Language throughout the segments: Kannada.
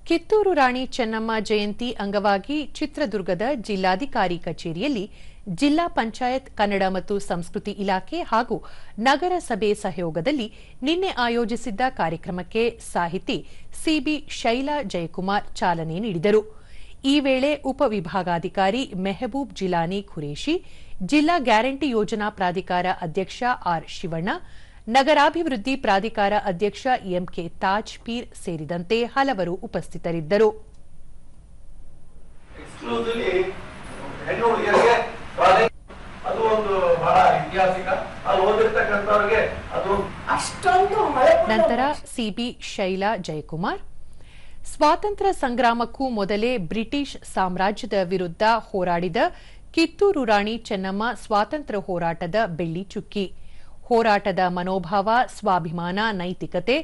ಕಿತ್ತೂರು ರಾಣಿ ಚೆನ್ನಮ್ಮ ಜಯಂತಿ ಅಂಗವಾಗಿ ಚಿತ್ರದುರ್ಗದ ಜಿಲ್ಲಾಧಿಕಾರಿ ಕಚೇರಿಯಲ್ಲಿ ಜಿಲ್ಲಾ ಪಂಚಾಯತ್ ಕನ್ನಡ ಮತ್ತು ಸಂಸ್ಕೃತಿ ಇಲಾಖೆ ಹಾಗೂ ನಗರಸಭೆ ಸಹಯೋಗದಲ್ಲಿ ನಿನ್ನೆ ಆಯೋಜಿಸಿದ್ದ ಕಾರ್ಯಕ್ರಮಕ್ಕೆ ಸಾಹಿತಿ ಸಿಬಿ ಶೈಲಾ ಜಯಕುಮಾರ್ ಚಾಲನೆ ನೀಡಿದರು. ಈ ವೇಳೆ ಉಪವಿಭಾಗಾಧಿಕಾರಿ ಮೆಹಬೂಬ್ ಜಿಲಾನಿ ಖುರೇಶಿ, ಜಿಲ್ಲಾ ಗ್ಯಾರಂಟಿ ಯೋಜನಾ ಪ್ರಾಧಿಕಾರ ಅಧ್ಯಕ್ಷ ಆರ್ ಶಿವಣ್ಣ, ನಗರಾಭಿವೃದ್ಧಿ ಪ್ರಾಧಿಕಾರ ಅಧ್ಯಕ್ಷ ಎಂಕೆ ತಾಜ್ ಪೀರ್ ಸೇರಿದಂತೆ ಹಲವರು ಉಪಸ್ಥಿತರಿದ್ದರು. ನಂತರ ಸಿಬಿ ಶೈಲಾ ಜಯಕುಮಾರ್, ಸ್ವಾತಂತ್ರ್ಯ ಸಂಗ್ರಾಮಕ್ಕೂ ಮೊದಲೇ ಬ್ರಿಟಿಷ್ ಸಾಮ್ರಾಜ್ಯದ ವಿರುದ್ಧ ಹೋರಾಡಿದ ಕಿತ್ತೂರು ರಾಣಿ ಚೆನ್ನಮ್ಮ ಸ್ವಾತಂತ್ರ್ಯ ಹೋರಾಟದ ಬೆಳ್ಳಿ ಚುಕ್ಕಿ. ಹೋರಾಟದ ಮನೋಭಾವ, ಸ್ವಾಭಿಮಾನ, ನೈತಿಕತೆ,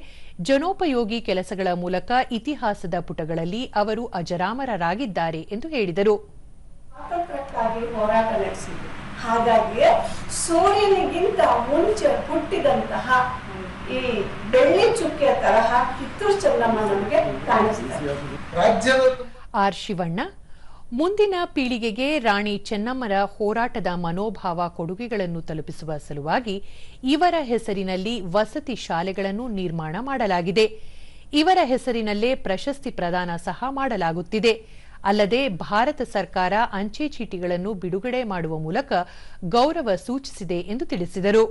ಜನೋಪಯೋಗಿ ಕೆಲಸಗಳ ಮೂಲಕ ಇತಿಹಾಸದ ಪುಟಗಳಲ್ಲಿ ಅವರು ಅಜರಾಮರರಾಗಿದ್ದಾರೆ ಎಂದು ಹೇಳಿದರು. ಸ್ವಾತಂತ್ರ್ಯಕ್ಕಾಗಿ ಹೋರಾಟ ನಡೆಸಿದ್ರು. ಹಾಗಾಗಿ ಸೂರ್ಯನಿಗಿಂತ ಮುಂಚೆ ಹುಟ್ಟಿದಂತಹ ಈ ಬೆಳ್ಳಿ ಚುಕ್ಕಿಯ ತರಹ ಕಿತ್ತೂರು ಚೆನ್ನಮ್ಮ ನಮಗೆ ಕಾಣಿಸ್ತಾರೆ. ಆರ್ ಶಿವಣ್ಣ, ಮುಂದಿನ ಪೀಳಿಗೆಗೆ ರಾಣಿ ಚೆನ್ನಮ್ಮರ ಹೋರಾಟದ ಮನೋಭಾವ, ಕೊಡುಗೆಗಳನ್ನು ತಲುಪಿಸುವ ಸಲುವಾಗಿ ಇವರ ಹೆಸರಿನಲ್ಲಿ ವಸತಿ ಶಾಲೆಗಳನ್ನು ನಿರ್ಮಾಣ ಮಾಡಲಾಗಿದೆ. ಇವರ ಹೆಸರಿನಲ್ಲೇ ಪ್ರಶಸ್ತಿ ಪ್ರದಾನ ಸಹ ಮಾಡಲಾಗುತ್ತಿದೆ. ಅಲ್ಲದೆ ಭಾರತ ಸರ್ಕಾರ ಅಂಚೆ ಚೀಟಿಗಳನ್ನು ಬಿಡುಗಡೆ ಮಾಡುವ ಮೂಲಕ ಗೌರವ ಸೂಚಿಸಿದೆ ಎಂದು ತಿಳಿಸಿದರು.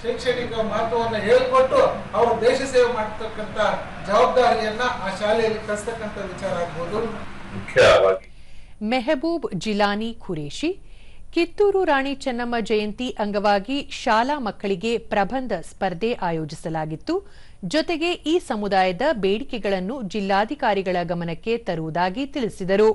ಶೈಕ್ಷಣಿಕ ಮಹತ್ವವನ್ನು ಹೇಳಿಕೊಟ್ಟು ಅವರು ದೇಶ ಸೇವೆ ಮಾಡತಕ್ಕಂತ ಜವಾಬ್ದಾರಿಯನ್ನ ಆ ಶಾಲೆಯಲ್ಲಿ ಕಲಿಸ್ತಕ್ಕಂಥ ವಿಚಾರ ಆಗಬಹುದು. ಮೆಹಬೂಬ್ ಜಿಲಾನಿ ಖುರೇಶಿ, ಕಿತ್ತೂರು ರಾಣಿ ಚೆನ್ನಮ್ಮ ಜಯಂತಿ ಅಂಗವಾಗಿ ಶಾಲಾ ಮಕ್ಕಳಿಗೆ ಪ್ರಬಂಧ ಸ್ಪರ್ಧೆ ಆಯೋಜಿಸಲಾಗಿತ್ತು. ಜೊತೆಗೆ ಈ ಸಮುದಾಯದ ಬೇಡಿಕೆಗಳನ್ನು ಜಿಲ್ಲಾಧಿಕಾರಿಗಳ ಗಮನಕ್ಕೆ ತರುವುದಾಗಿ ತಿಳಿಸಿದರು.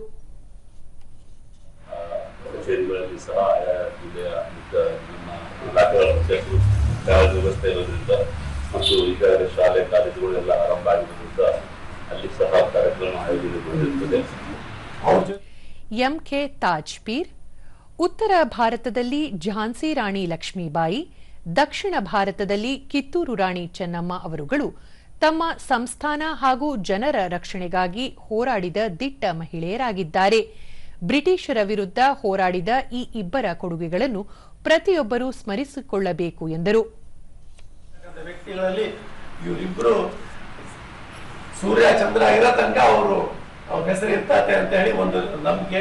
ಎಂಕೆ ತಾಜ್ ಪೀರ್, ಉತ್ತರ ಭಾರತದಲ್ಲಿ ಝಾನ್ಸಿ ರಾಣಿ ಲಕ್ಷ್ಮೀಬಾಯಿ, ದಕ್ಷಿಣ ಭಾರತದಲ್ಲಿ ಕಿತ್ತೂರು ರಾಣಿ ಚೆನ್ನಮ್ಮ ಅವರುಗಳು ತಮ್ಮ ಸಂಸ್ಥಾನ ಹಾಗೂ ಜನರ ರಕ್ಷಣೆಗಾಗಿ ಹೋರಾಡಿದ ದಿಟ್ಟ ಮಹಿಳೆಯರಾಗಿದ್ದಾರೆ. ಬ್ರಿಟಿಷರ ವಿರುದ್ಧ ಹೋರಾಡಿದ ಈ ಇಬ್ಬರ ಕೊಡುಗೆಗಳನ್ನು ಪ್ರತಿಯೊಬ್ಬರೂ ಸ್ಮರಿಸಿಕೊಳ್ಳಬೇಕು ಎಂದರು. ಇವರಿಬ್ಬರು ಸೂರ್ಯ ಚಂದ್ರ ಇರೋ ತನಕ ಅವರು ಹೆಸರು ಇರ್ತಾರೆ ಅಂತ ಹೇಳಿ ಒಂದು ನಂಬಿಕೆ.